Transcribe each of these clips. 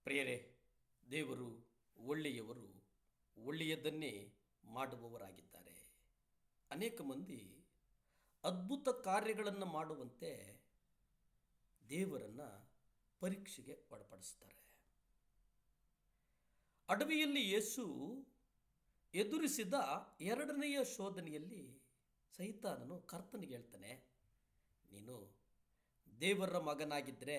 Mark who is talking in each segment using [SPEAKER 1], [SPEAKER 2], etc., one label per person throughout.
[SPEAKER 1] ಪ್ರಿಯರೇ, ದೇವರು ಒಳ್ಳೆಯವರು, ಒಳ್ಳೆಯದನ್ನೇ ಮಾಡುವವರಾಗಿದ್ದಾರೆ. ಅನೇಕ ಮಂದಿ ಅದ್ಭುತ ಕಾರ್ಯಗಳನ್ನು ಮಾಡುವಂತೆ ದೇವರನ್ನು ಪರೀಕ್ಷೆಗೆ ಒಳಪಡಿಸ್ತಾರೆ. ಅಡವಿಯಲ್ಲಿ ಯೇಸು ಎದುರಿಸಿದ ಎರಡನೆಯ ಶೋಧನೆಯಲ್ಲಿ ಸೈತಾನನು ಕರ್ತನಿಗೆ ಹೇಳ್ತಾನೆ, ನೀನು ದೇವರ ಮಗನಾಗಿದ್ದರೆ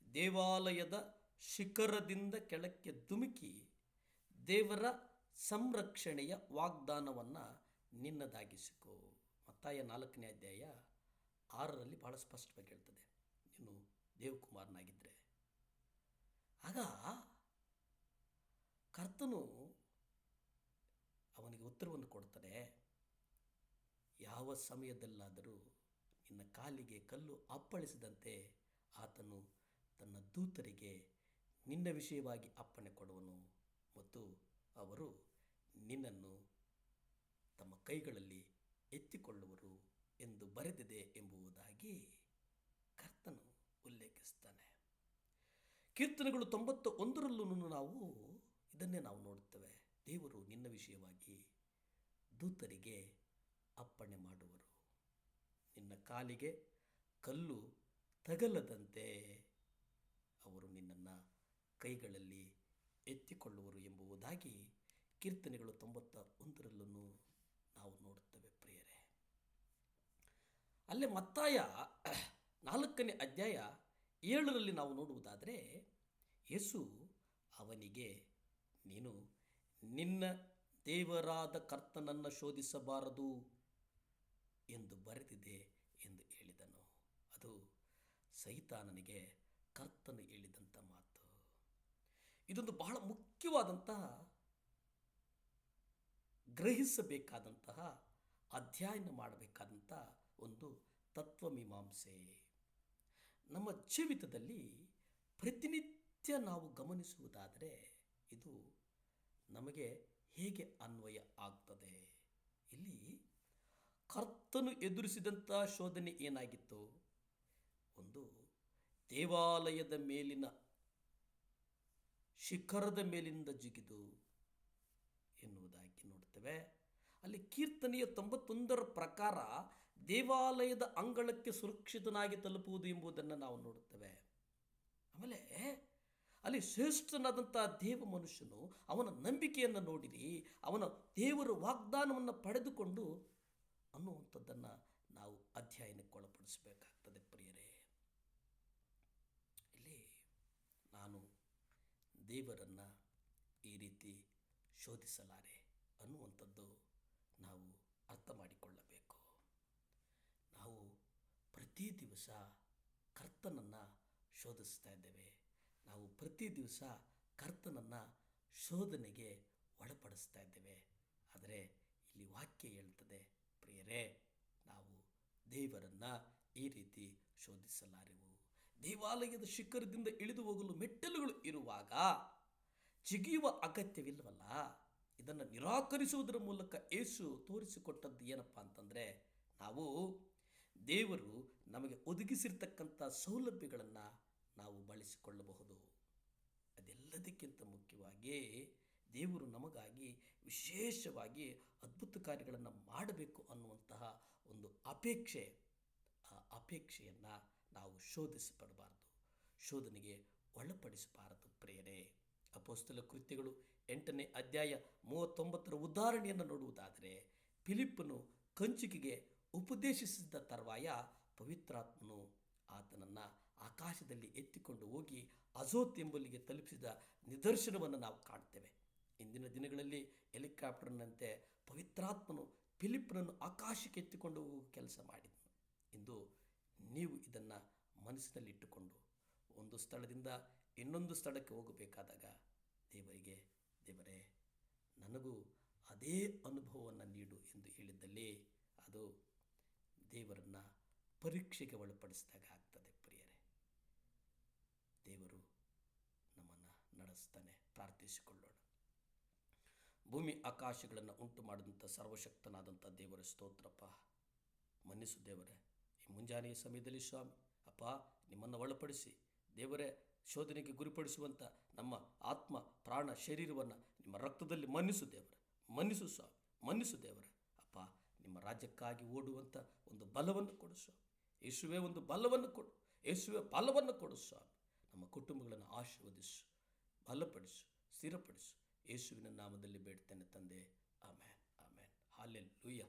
[SPEAKER 1] ದೇವಾಲಯದ ಶಿಖರದಿಂದ ಕೆಳಕ್ಕೆ ಧುಮುಕಿ ದೇವರ ಸಂರಕ್ಷಣೆಯ ವಾಗ್ದಾನವನ್ನು ನಿನ್ನದಾಗಿಸಿಕೋ. ಮತ್ತಾಯ 4ನೇ ಅಧ್ಯಾಯ 6ರಲ್ಲಿ ಬಹಳ ಸ್ಪಷ್ಟವಾಗಿ ಹೇಳ್ತದೆ, ನೀನು ದೇವಕುಮಾರನಾಗಿದ್ದರೆ. ಆಗ ಕರ್ತನು ಅವನಿಗೆ ಉತ್ತರವನ್ನು ಕೊಡ್ತಾನೆ, ಯಾವ ಸಮಯದಲ್ಲಾದರೂ ನಿನ್ನ ಕಾಲಿಗೆ ಕಲ್ಲು ಅಪ್ಪಳಿಸಿದಂತೆ ಆತನು ತನ್ನ ದೂತರಿಗೆ ನಿನ್ನ ವಿಷಯವಾಗಿ ಅಪ್ಪಣೆ ಕೊಡುವನು ಮತ್ತು ಅವರು ನಿನ್ನನ್ನು ತಮ್ಮ ಕೈಗಳಲ್ಲಿ ಎತ್ತಿಕೊಳ್ಳುವರು ಎಂದು ಬರೆದಿದೆ ಎಂಬುದಾಗಿ ಕರ್ತನು ಉಲ್ಲೇಖಿಸ್ತಾನೆ. ಕೀರ್ತನೆಗಳು 91ರಲ್ಲೂ ನಾವು ಇದನ್ನೇ ನಾವು ನೋಡುತ್ತೇವೆ. ದೇವರು ನಿನ್ನ ವಿಷಯವಾಗಿ ದೂತರಿಗೆ ಅಪ್ಪಣೆ ಮಾಡುವರು, ನಿನ್ನ ಕಾಲಿಗೆ ಕಲ್ಲು ತಗಲದಂತೆ ಅವರು ನಿನ್ನನ್ನು ಕೈಗಳಲ್ಲಿ ಎತ್ತಿಕೊಳ್ಳುವರು ಎಂಬುದಾಗಿ ಕೀರ್ತನೆಗಳು 91ರಲ್ಲೂ ನಾವು ನೋಡುತ್ತೇವೆ. ಪ್ರಿಯರೇ, ಅಲ್ಲೇ ಮತ್ತಾಯ 4ನೇ ಅಧ್ಯಾಯ 7ರಲ್ಲಿ ನಾವು ನೋಡುವುದಾದರೆ ಯೇಸು ಅವನಿಗೆ, ನೀನು ನಿನ್ನ ದೇವರಾದ ಕರ್ತನನ್ನು ಶೋಧಿಸಬಾರದು ಎಂದು ಬರೆದಿದೆ ಎಂದು ಹೇಳಿದನು. ಅದು ಸೈತಾನನಿಗೆ ಕರ್ತನು ಹೇಳಿದಂಥ ಮಾತು. ಇದೊಂದು ಬಹಳ ಮುಖ್ಯವಾದಂತಹ ಗ್ರಹಿಸಬೇಕಾದಂತಹ ಅಧ್ಯಯನ ಮಾಡಬೇಕಾದಂಥ ಒಂದು ತತ್ವಮೀಮಾಂಸೆ. ನಮ್ಮ ಜೀವಿತದಲ್ಲಿ ಪ್ರತಿನಿತ್ಯ ನಾವು ಗಮನಿಸುವುದಾದರೆ ಇದು ನಮಗೆ ಹೇಗೆ ಅನ್ವಯ ಆಗ್ತದೆ. ಇಲ್ಲಿ ಕರ್ತನು ಎದುರಿಸಿದಂಥ ಶೋಧನೆ ಏನಾಗಿತ್ತು? ಒಂದು ದೇವಾಲಯದ ಮೇಲಿನ ಶಿಖರದ ಮೇಲಿಂದ ಜಿಗಿದು ಎನ್ನುವುದಾಗಿ ನೋಡ್ತೇವೆ. ಅಲ್ಲಿ ಕೀರ್ತನೆಯ 91ರ ಪ್ರಕಾರ ದೇವಾಲಯದ ಅಂಗಳಕ್ಕೆ ಸುರಕ್ಷಿತನಾಗಿ ತಲುಪುವುದು ಎಂಬುದನ್ನು ನಾವು ನೋಡುತ್ತೇವೆ. ಆಮೇಲೆ ಅಲ್ಲಿ ಶ್ರೇಷ್ಠನಾದಂಥ ದೇವ ಮನುಷ್ಯನು ಅವನ ನಂಬಿಕೆಯನ್ನು ನೋಡಿರಿ, ಅವನ ದೇವರ ವಾಗ್ದಾನವನ್ನು ಪಡೆದುಕೊಂಡು ಅನ್ನುವಂಥದ್ದನ್ನು ನಾವು ಅಧ್ಯಯನಕ್ಕೊಳಪಡಿಸಬೇಕಾಗ್ತದೆ. ಪ್ರಿಯರೇ, ಇಲ್ಲಿ ನಾನು ದೇವರನ್ನು ಈ ರೀತಿ ಶೋಧಿಸಲಾರೆ ಅನ್ನುವಂಥದ್ದು ನಾವು ಅರ್ಥ ಮಾಡಿಕೊಳ್ಳಬೇಕು. ನಾವು ಪ್ರತಿ ದಿವಸ ಕರ್ತನನ್ನು ಶೋಧಿಸ್ತಾ ಇದ್ದೇವೆ. ನಾವು ಪ್ರತಿ ದಿವಸ ಕರ್ತನನ್ನು ಶೋಧನೆಗೆ ಒಳಪಡಿಸ್ತಾ ಇದ್ದೇವೆ. ಆದರೆ ಇಲ್ಲಿ ವಾಕ್ಯ ಹೇಳ್ತದೆ, ಪ್ರಿಯರೇ, ನಾವು ದೇವರನ್ನು ಈ ರೀತಿ ಶೋಧಿಸಲಾರೆವು. ದೇವಾಲಯದ ಶಿಖರದಿಂದ ಇಳಿದು ಹೋಗಲು ಮೆಟ್ಟಲುಗಳು ಇರುವಾಗ ಜಿಗಿಯುವ ಅಗತ್ಯವಿಲ್ಲವಲ್ಲ. ಇದನ್ನು ನಿರಾಕರಿಸುವುದರ ಮೂಲಕ ಯೇಸು ತೋರಿಸಿಕೊಟ್ಟದ್ದು ಏನಪ್ಪ ಅಂತಂದರೆ, ನಾವು ದೇವರು ನಮಗೆ ಒದಗಿಸಿರ್ತಕ್ಕಂಥ ಸೌಲಭ್ಯಗಳನ್ನು ನಾವು ಬಳಸಿಕೊಳ್ಳಬಹುದು. ಅದೆಲ್ಲದಕ್ಕಿಂತ ಮುಖ್ಯವಾಗಿ ದೇವರು ನಮಗಾಗಿ ವಿಶೇಷವಾಗಿ ಅದ್ಭುತ ಕಾರ್ಯಗಳನ್ನು ಮಾಡಬೇಕು ಅನ್ನುವಂತಹ ಒಂದು ಅಪೇಕ್ಷೆ, ಆ ಅಪೇಕ್ಷೆಯನ್ನು ನಾವು ಶೋಧಿಸಪಡಬಾರದು, ಶೋಧನೆಗೆ ಒಳಪಡಿಸಬಾರದು. ಪ್ರಿಯರೇ, ಅಪೊಸ್ತಲ ಕೃತ್ಯಗಳು 8ನೇ ಅಧ್ಯಾಯ 39ರ ಉದಾಹರಣೆಯನ್ನು ನೋಡುವುದಾದರೆ, ಫಿಲಿಪ್ಪನು ಕಂಚುಕಿಗೆ ಉಪದೇಶಿಸಿದ ತರುವಾಯ ಪವಿತ್ರಾತ್ಮನು ಆತನನ್ನು ಆಕಾಶದಲ್ಲಿ ಎತ್ತಿಕೊಂಡು ಹೋಗಿ ಅಜೋತ್ ಎಂಬಲ್ಲಿಗೆ ತಲುಪಿಸಿದ ನಿದರ್ಶನವನ್ನು ನಾವು ಕಾಣ್ತೇವೆ. ಇಂದಿನ ದಿನಗಳಲ್ಲಿ ಹೆಲಿಕಾಪ್ಟರ್ನಂತೆ ಪವಿತ್ರಾತ್ಮನು ಫಿಲಿಪ್ಪನನ್ನು ಆಕಾಶಕ್ಕೆ ಎತ್ತಿಕೊಂಡು ಹೋಗುವ ಕೆಲಸ ಮಾಡಿದನು. ಇಂದು ನೀವು ಇದನ್ನು ಮನಸ್ಸಿನಲ್ಲಿಟ್ಟುಕೊಂಡು ಒಂದು ಸ್ಥಳದಿಂದ ಇನ್ನೊಂದು ಸ್ಥಳಕ್ಕೆ ಹೋಗಬೇಕಾದಾಗ ದೇವರೇ, ನನಗೂ ಅದೇ ಅನುಭವವನ್ನು ನೀಡು ಎಂದು ಹೇಳಿದ್ದಲ್ಲಿ ಅದು ದೇವರನ್ನು ಪರೀಕ್ಷೆಗೆ ಒಳಪಡಿಸಿದಾಗ ಆಗ್ತದೆ. ಪ್ರಿಯರೇ, ದೇವರು ನಮ್ಮನ್ನು ನಡೆಸ್ತಾನೆ. ಪ್ರಾರ್ಥಿಸಿಕೊಳ್ಳೋಣ. ಭೂಮಿ ಆಕಾಶಗಳನ್ನು ಉಂಟು ಮಾಡಿದಂಥ ಸರ್ವಶಕ್ತನಾದಂಥ ದೇವರ ಸ್ತೋತ್ರಪ್ಪ. ಮನ್ನಿಸು ದೇವರೇ, ಈ ಮುಂಜಾನೆಯ ಸಮಯದಲ್ಲಿ ಸ್ವಾಮಿ ಅಪ್ಪ, ನಿಮ್ಮನ್ನು ಒಳಪಡಿಸಿ ದೇವರೇ, ಶೋಧನೆಗೆ ಗುರಿಪಡಿಸುವಂಥ ನಮ್ಮ ಆತ್ಮ ಪ್ರಾಣ ಶರೀರವನ್ನು ನಿಮ್ಮ ರಕ್ತದಲ್ಲಿ ಮನ್ನಿಸು ದೇವರ, ಮನ್ನಿಸು ಸ್ವಾಮಿ, ಮನ್ನಿಸು ದೇವರ. ಅಪ್ಪ, ನಿಮ್ಮ ರಾಜ್ಯಕ್ಕಾಗಿ ಓಡುವಂಥ ಒಂದು ಬಲವನ್ನು ಕೊಡು ಸ್ವಾಮಿ. ಯೇಸುವೆ, ಒಂದು ಬಲವನ್ನು ಕೊಡು. ಯೇಸುವೆ, ಬಲವನ್ನು ಕೊಡು ಸ್ವಾಮಿ. ನಮ್ಮ ಕುಟುಂಬಗಳನ್ನು ಆಶೀರ್ವದಿಸು, ಬಲಪಡಿಸು, ಸ್ಥಿರಪಡಿಸು. ಯೇಸುವಿನ ನಾಮದಲ್ಲಿ ಬೇಡ್ತೇನೆ ತಂದೆ. ಆಮೇನ್, ಆಮೇನ್. ಹಾಲೆಲೂಯಾ.